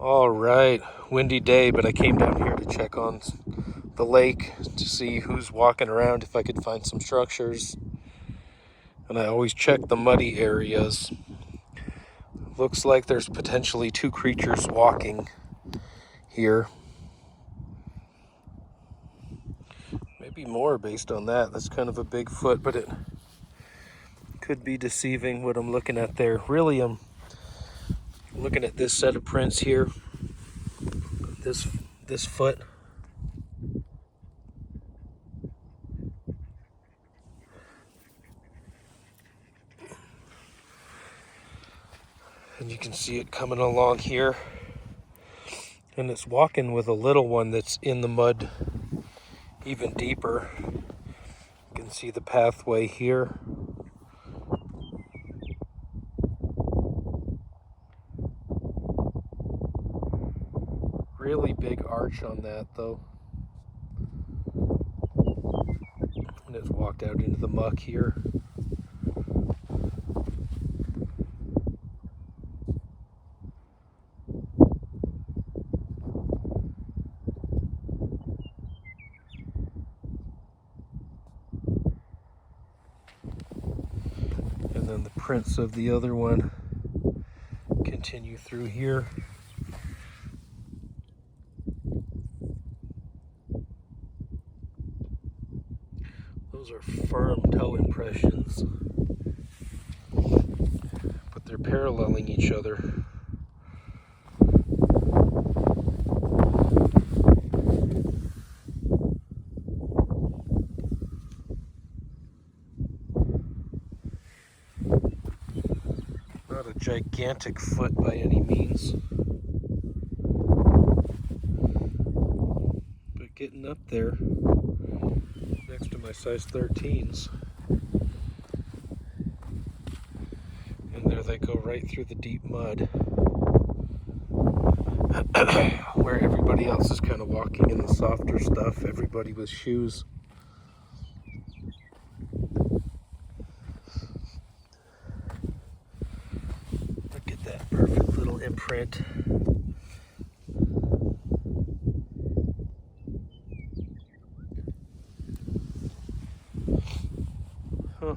All right, windy day, but I came down here to check on the lake to see who's walking around, if I could find some structures. And I always check the muddy areas. Looks like there's potentially two creatures walking here. Maybe more based on that. That's kind of a big foot, but it could be deceiving what I'm looking at there. Really, I'm looking at this set of prints here. This foot. And you can see it coming along here. And it's walking with a little one that's in the mud even deeper. You can see the pathway here. Really big arch on that though. And it's walked out into the muck here. And then the prints of the other one continue through here. Those are firm toe impressions, but they're paralleling each other. Not a gigantic foot by any means, but getting up there next to my size 13s. And there they go right through the deep mud where everybody else is kind of walking in the softer stuff, everybody with shoes. Look at that perfect little imprint.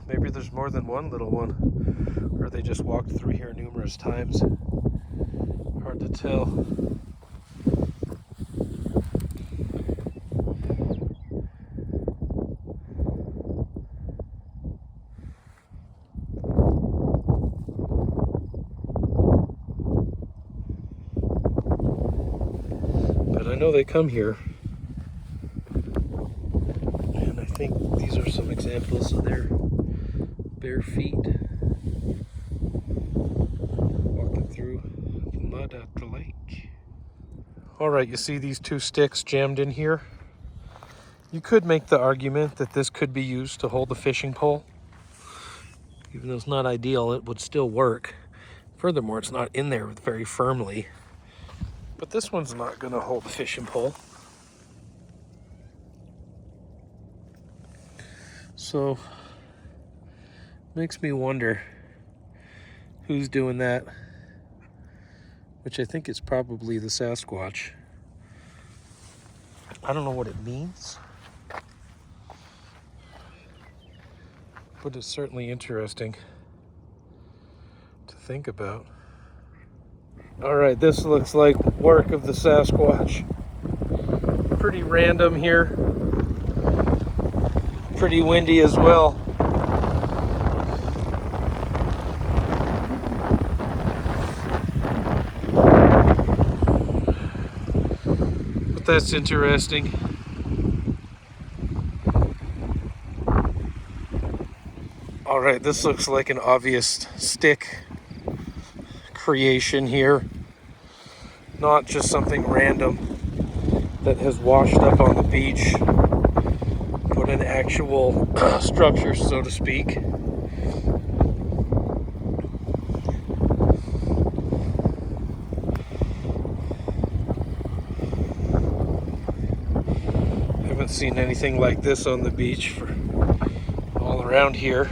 Maybe there's more than one little one, or they just walked through here numerous times. Hard to tell. But I know they come here. And I think these are some examples of their bare feet walking through the mud at the lake. All right, you see these two sticks jammed in here? You could make the argument that this could be used to hold a fishing pole. Even though it's not ideal, it would still work. Furthermore, it's not in there very firmly. But this one's not going to hold a fishing pole. So makes me wonder who's doing that, which I think is probably the Sasquatch. I don't know what it means, but it's certainly interesting to think about. All right, this looks like work of the Sasquatch. Pretty random here. Pretty windy as well. But that's interesting. All right, this looks like an obvious stick creation here. Not just something random that has washed up on the beach, but an actual structure, so to speak. Haven't seen anything like this on the beach for all around here.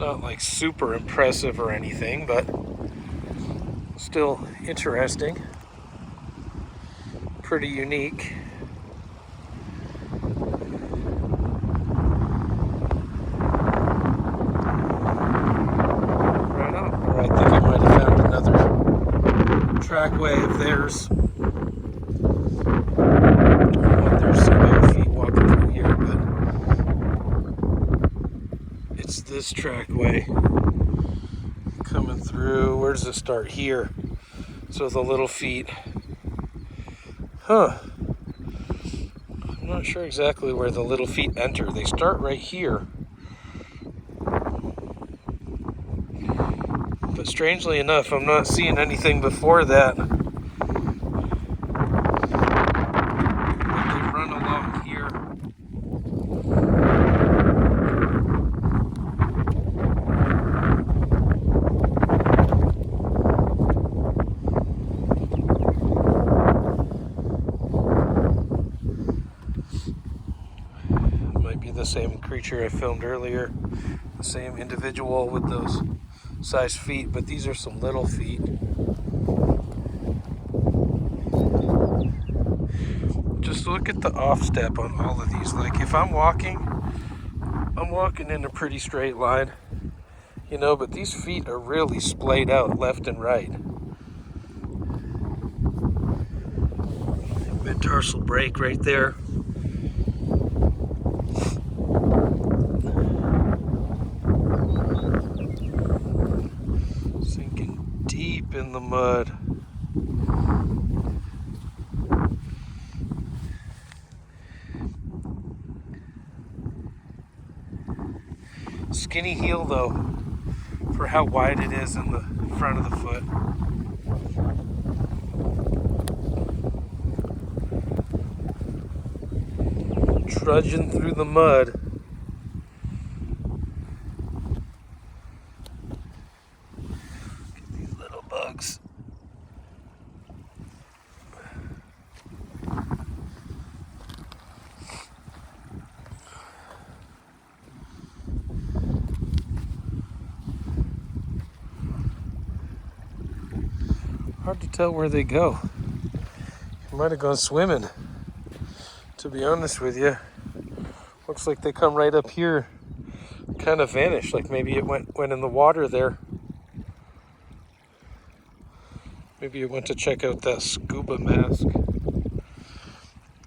Not like super impressive or anything, but still interesting. Pretty unique. Right on. Or I think I might have found another trackway of theirs. There's some bare feet walking through here, but it's this trackway coming through. Where does it start? Here. So the little feet. Huh. I'm not sure exactly where the little feet enter. They start right here. But strangely enough, I'm not seeing anything before that. But they run along here. Might be the same creature I filmed earlier. The same individual with those size feet, but these are some little feet. Just look at the off step on all of these. Like if I'm walking in a pretty straight line, you know, but these feet are really splayed out left and right. Mid-tarsal break right there. Sinking deep in the mud. Skinny heel though, for how wide it is in the front of the foot. Trudging through the mud. Look at these little bugs. Hard to tell where they go. They might have gone swimming, to be honest with you. Looks like they come right up here, kind of vanish, like maybe it went in the water there. Maybe it went to check out that scuba mask.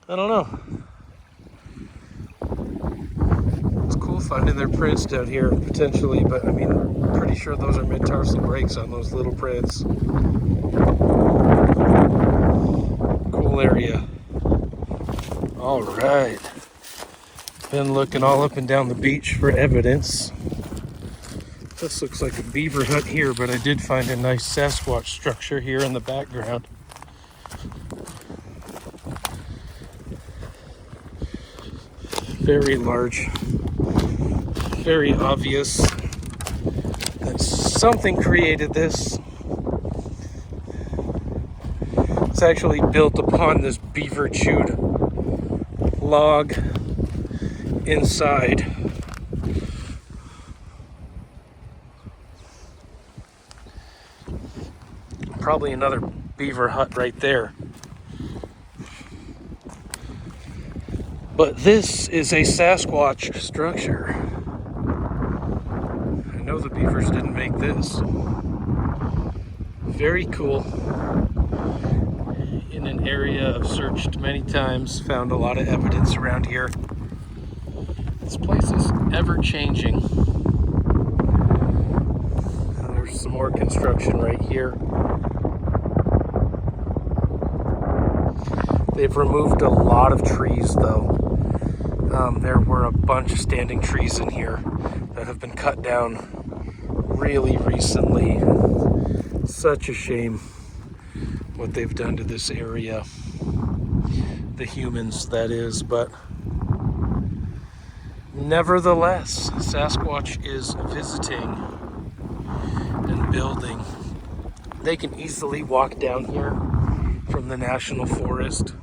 I don't know. It's cool finding their prints down here, potentially, but I mean, I'm pretty sure those are mid-tarsal breaks on those little prints. Cool area. All right. Been looking all up and down the beach for evidence. This looks like a beaver hut here, but I did find a nice Sasquatch structure here in the background. Very large. Very obvious that something created this. It's actually built upon this beaver chewed log inside. Probably another beaver hut right there. But this is a Sasquatch structure. I know the beavers didn't make this. Very cool. In an area I've searched many times, found a lot of evidence around here. This place is ever changing. There's some more construction right here. They've removed a lot of trees though. There were a bunch of standing trees in here that have been cut down really recently. Such a shame what they've done to this area. The humans, that is, but nevertheless, Sasquatch is visiting and building. They can easily walk down here from the national forest.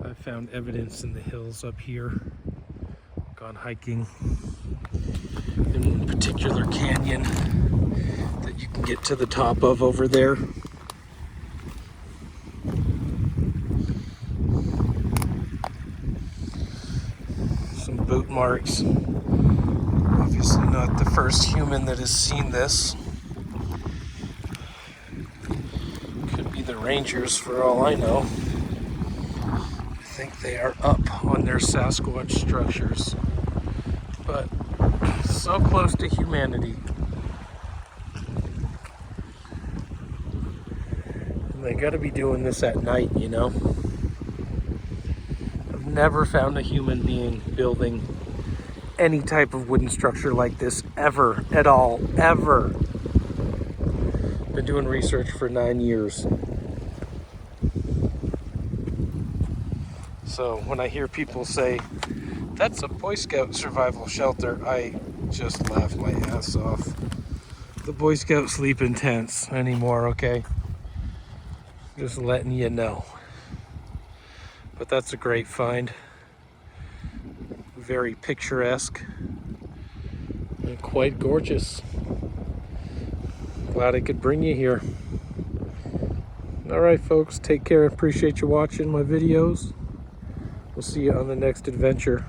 I found evidence in the hills up here. Gone hiking in one particular canyon that you can get to the top of over there. Some boot marks. Obviously not the first human that has seen this. Could be the rangers for all I know. I think they are up on their Sasquatch structures. But so close to humanity. And they gotta be doing this at night, you know? I've never found a human being building any type of wooden structure like this ever, at all, ever. Been doing research for 9 years. So when I hear people say, that's a Boy Scout survival shelter, I just laugh my ass off. The Boy Scouts sleep in tents anymore, okay? Just letting you know. But that's a great find. Very picturesque and quite gorgeous. Glad I could bring you here. All right, folks, take care. Appreciate you watching my videos. We'll see you on the next adventure.